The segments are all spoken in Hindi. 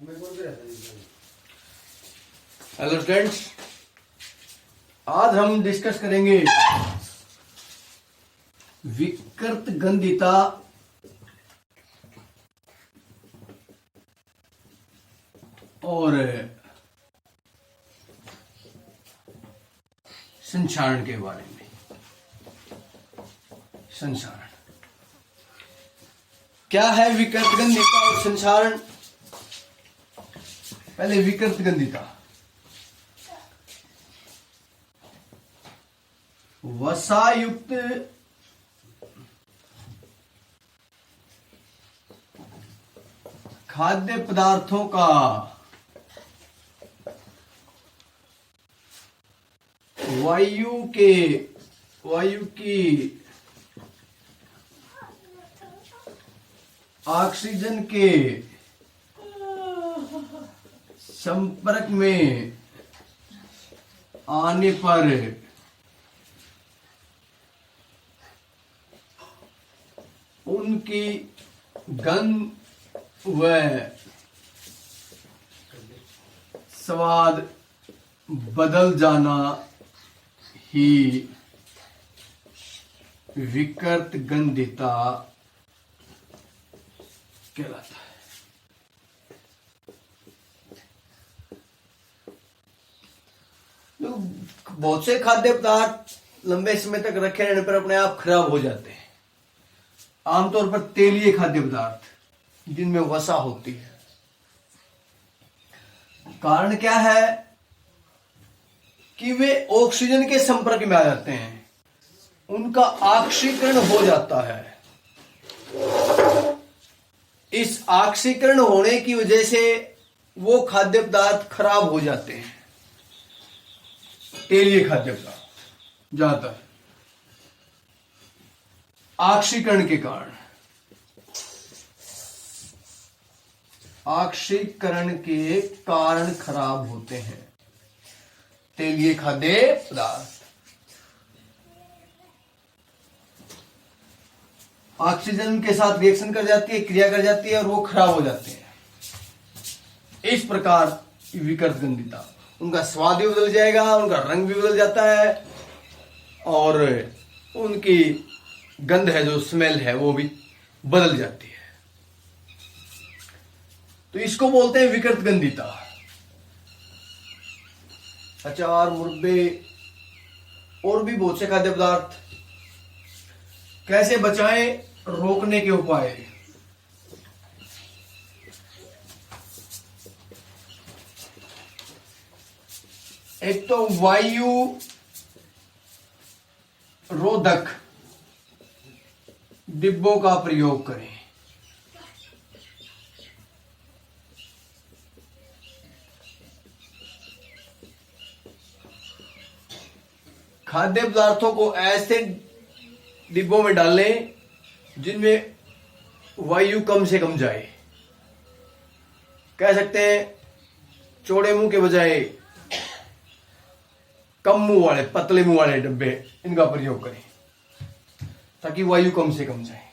हेलो स्टूडेंट्स, आज हम डिस्कस करेंगे विकृत गंधिता और संचारण के बारे में। संचारण क्या है? विकृत गंधिता और संचारण। पहले विकृत गंधिता। वसायुक्त खाद्य पदार्थों का वायु की ऑक्सीजन के संपर्क में आने पर उनकी गंध व स्वाद बदल जाना ही विकृत गंधिता कहलाता है। बहुत से खाद्य पदार्थ लंबे समय तक रखे रहने पर अपने आप खराब हो जाते हैं। आमतौर पर तेलीय खाद्य पदार्थ जिनमें वसा होती है। कारण क्या है कि वे ऑक्सीजन के संपर्क में आ जाते हैं, उनका ऑक्सीकरण हो जाता है। इस ऑक्सीकरण होने की वजह से वो खाद्य पदार्थ खराब हो जाते हैं। तेलीय खाद्य पदार्थ ज्यादातर ऑक्सीकरण के कारण, ऑक्सीकरण के कारण खराब होते हैं तेलीय खाद्य पदार्थ। ऑक्सीजन के साथ रिएक्शन कर जाती है, क्रिया कर जाती है और वो खराब हो जाते हैं। इस प्रकार विकृत गंधिता, उनका स्वाद भी बदल जाएगा, उनका रंग भी बदल जाता है और उनकी गंध है, जो स्मेल है, वो भी बदल जाती है। तो इसको बोलते हैं विकृत गंधिता। अचार, मुरब्बे और भी बहुत से खाद्य पदार्थ कैसे बचाएं, रोकने के उपाय। एक तो वायु रोधक डिब्बों का प्रयोग करें। खाद्य पदार्थों को ऐसे डिब्बों में डालें जिनमें वायु कम से कम जाए। कह सकते हैं चौड़े मुंह के बजाय कम मुंह वाले, पतले मुंह वाले डिब्बे, इनका प्रयोग करें ताकि वायु कम से कम जाए।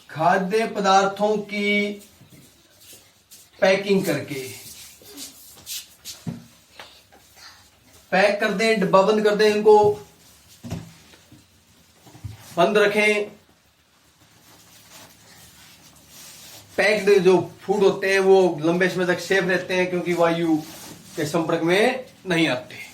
खाद्य पदार्थों की पैकिंग करके पैक कर दें, डिब्बा बंद कर दें, इनको बंद रखें। पैक्ड जो फूड होते हैं वो लंबे समय तक सेफ रहते हैं क्योंकि वायु के संपर्क में नहीं आते।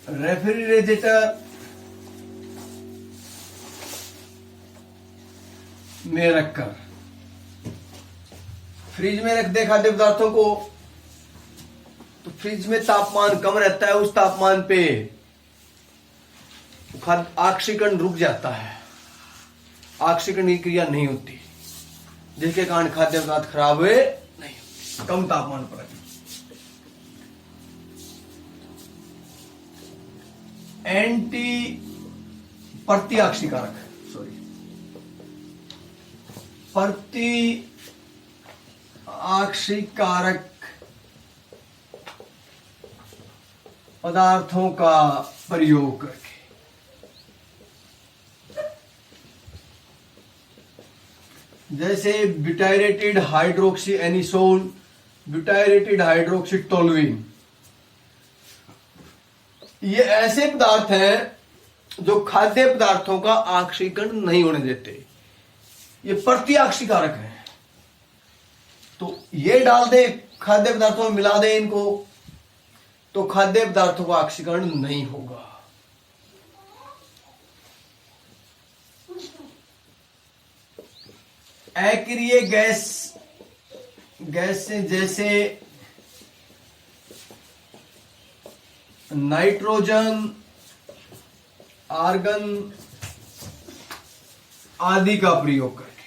रेफ्रिजरेटर में रखकर फ्रिज में रख दे खाद्य पदार्थों को, तो फ्रिज में तापमान कम रहता है। उस तापमान पे ऑक्सीकरण रुक जाता है, ऑक्सीकरण की क्रिया नहीं होती, जिसके कारण खाद्य पदार्थ खराब हुए नहीं होते। कम तापमान पर रखें। एंटी प्रतिऑक्सीकारक प्रतिऑक्सीकारक पदार्थों का प्रयोग करके जैसे ब्यूटायरेटेड हाइड्रोक्सी एनिसोल, ब्यूटायरेटेड हाइड्रोक्सी टोलुइन, ये ऐसे पदार्थ हैं जो खाद्य पदार्थों का ऑक्सीकरण नहीं होने देते, ये प्रतिऑक्सीकारक हैं। तो ये डाल दे खाद्य पदार्थों में, मिला दे इनको, तो खाद्य पदार्थों का ऑक्सीकरण नहीं होगा। अक्रिय गैस से जैसे नाइट्रोजन, आर्गन आदि का प्रयोग करके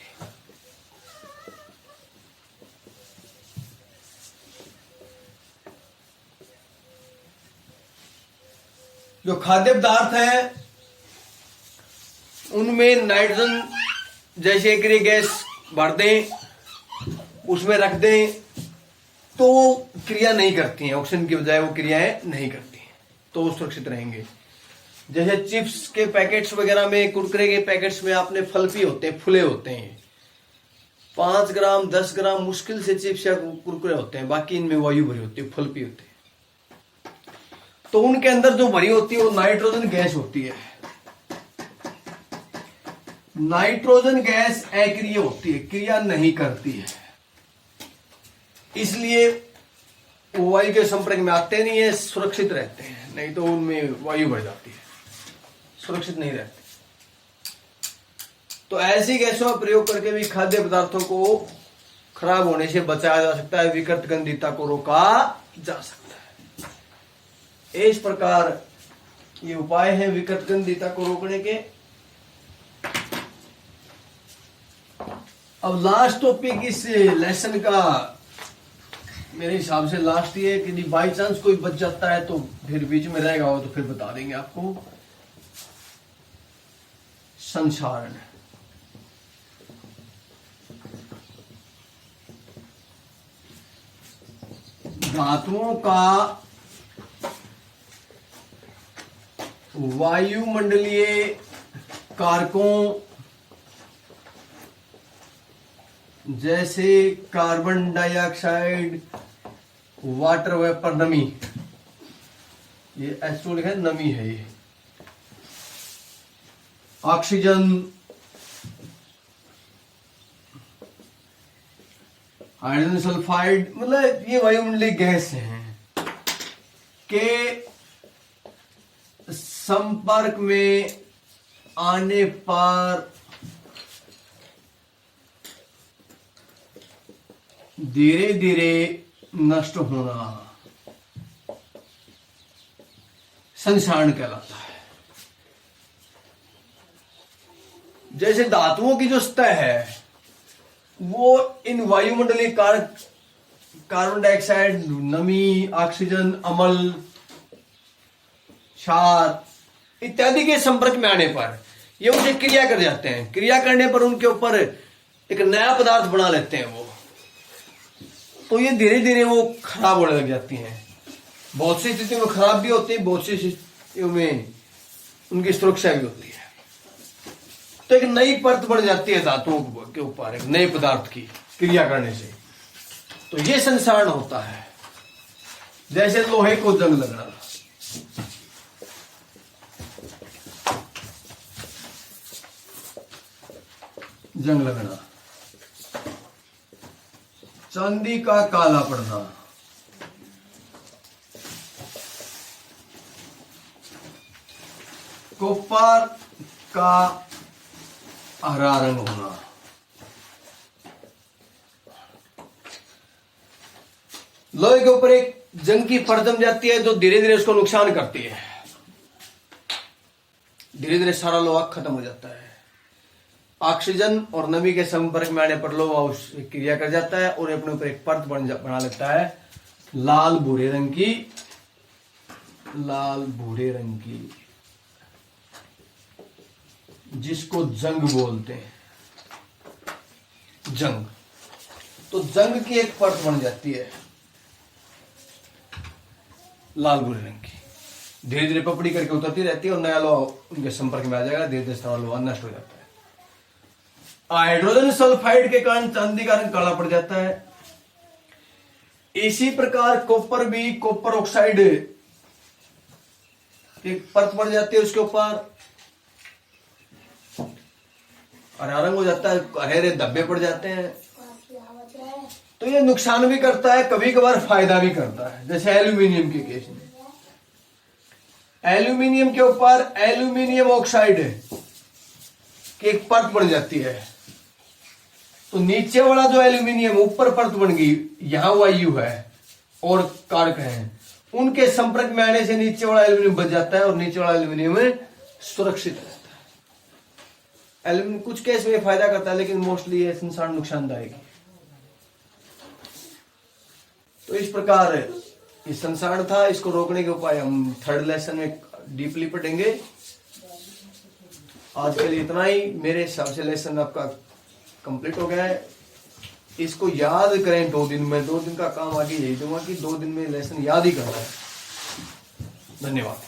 जो खाद्य पदार्थ है उनमें नाइट्रोजन जैसे अक्रिय गैस भर दें, उसमें रख दें, तो क्रिया नहीं करती हैं, ऑक्सीजन की बजाय वो क्रियाएं नहीं करती हैं, तो वो सुरक्षित रहेंगे। जैसे चिप्स के पैकेट्स वगैरह में, कुरकुरे के पैकेट्स में आपने फल्फी होते हैं, फुले होते हैं, 5 ग्राम 10 ग्राम मुश्किल से चिप्स या कुरकुरे होते हैं, बाकी इनमें वायु भरी होती है, फल्फी होती है। तो उनके अंदर जो भरी होती है वो नाइट्रोजन गैस होती है। नाइट्रोजन गैस अक्रिय होती है, क्रिया नहीं करती है, इसलिए वो वायु के संपर्क में आते नहीं है, सुरक्षित रहते हैं, नहीं तो उनमें वायु बढ़ जाती है, सुरक्षित नहीं रहते। तो ऐसी गैसों का प्रयोग करके भी खाद्य पदार्थों को खराब होने से बचाया जा सकता है, विकृत गंधिता को रोका जा सकता है। इस प्रकार ये उपाय है विकृत गंधिता को रोकने के। अब लास्ट टॉपिक इस लेसन का मेरे हिसाब से लास्ट ये कि यदि बाई चांस कोई बच जाता है तो फिर बीच में रहेगा हो तो फिर बता देंगे आपको। संसारण, धातुओं का वायुमंडलीय कारकों जैसे कार्बन डाइऑक्साइड, वाटर वेपर, नमी, ये H2 लिखा है, नमी है ये, ऑक्सीजन, हाइड्रोजन सल्फाइड, मतलब ये वायुमंडलीय गैस हैं के संपर्क में आने पर धीरे धीरे नष्ट होना संसारण कहलाता है। जैसे धातुओं की जो सतह है वो इन वायुमंडलीय कारक, कार्बन डाइऑक्साइड, नमी, ऑक्सीजन, अम्ल, क्षार इत्यादि के संपर्क में आने पर ये उनसे क्रिया कर जाते हैं, क्रिया करने पर उनके ऊपर एक नया पदार्थ बना लेते हैं वो, तो ये धीरे धीरे वो खराब होने लग जाती हैं। बहुत सी स्थितियों में खराब भी होती है, बहुत सी स्थितियों में उनकी सुरक्षा भी होती है। तो एक नई परत बन जाती है धातुओं के ऊपर एक नए पदार्थ की क्रिया करने से, तो ये संसारण होता है। जैसे लोहे को जंग लगना, जंग लगना, चांदी का काला पड़ना, कॉपर का हरा रंग होना, लोहे के ऊपर एक जंग की परत जम जाती है जो धीरे धीरे उसको नुकसान करती है, धीरे धीरे सारा लोहा खत्म हो जाता है। ऑक्सीजन और नमी के संपर्क में आने पर लोहा उस क्रिया कर जाता है और अपने ऊपर एक परत बना लेता है लाल भूरे रंग की, जिसको जंग बोलते हैं। जंग, तो जंग की एक परत बन जाती है लाल भूरे रंग की, धीरे धीरे पपड़ी करके उतरती रहती है और नया लोहा उनके संपर्क में आ जाएगा, धीरे धीरे लोहा नष्ट हो जाता है। हाइड्रोजन सल्फाइड के कारण चांदी का रंग काला पड़ जाता है। इसी प्रकार कॉपर भी, कॉपर ऑक्साइड एक परत पड़ जाती है, उसके ऊपर हरा रंग हो जाता है, हरे हरे धब्बे पड़ जाते हैं। तो ये नुकसान भी करता है, कभी कभार फायदा भी करता है। जैसे एल्यूमिनियम के केस में, एल्यूमिनियम के ऊपर एल्यूमिनियम ऑक्साइड की एक परत बन जाती है, तो नीचे वाला जो एल्यूमिनियम ऊपर परत बन गई, यहां वायु है और कारक है, उनके संपर्क में आने से नीचे वाला एल्यूमिनियम बच जाता है और नीचे वाला एल्यूमिनियम सुरक्षित रहता है। एल्यूमिनियम कुछ केस में फायदा करता है, लेकिन मोस्टली ये संसार नुकसानदायक है। तो इस प्रकार ये संसार था, इसको रोकने के उपाय हम थर्ड लेसन में डीपली पढ़ेंगे। आज के लिए इतना ही। मेरे हिसाब से लेसन आपका कंप्लीट हो गया है। इसको याद करें 2 दिन में, 2 दिन का काम आगे यही दूंगा कि 2 दिन में लेसन याद ही करना है। धन्यवाद।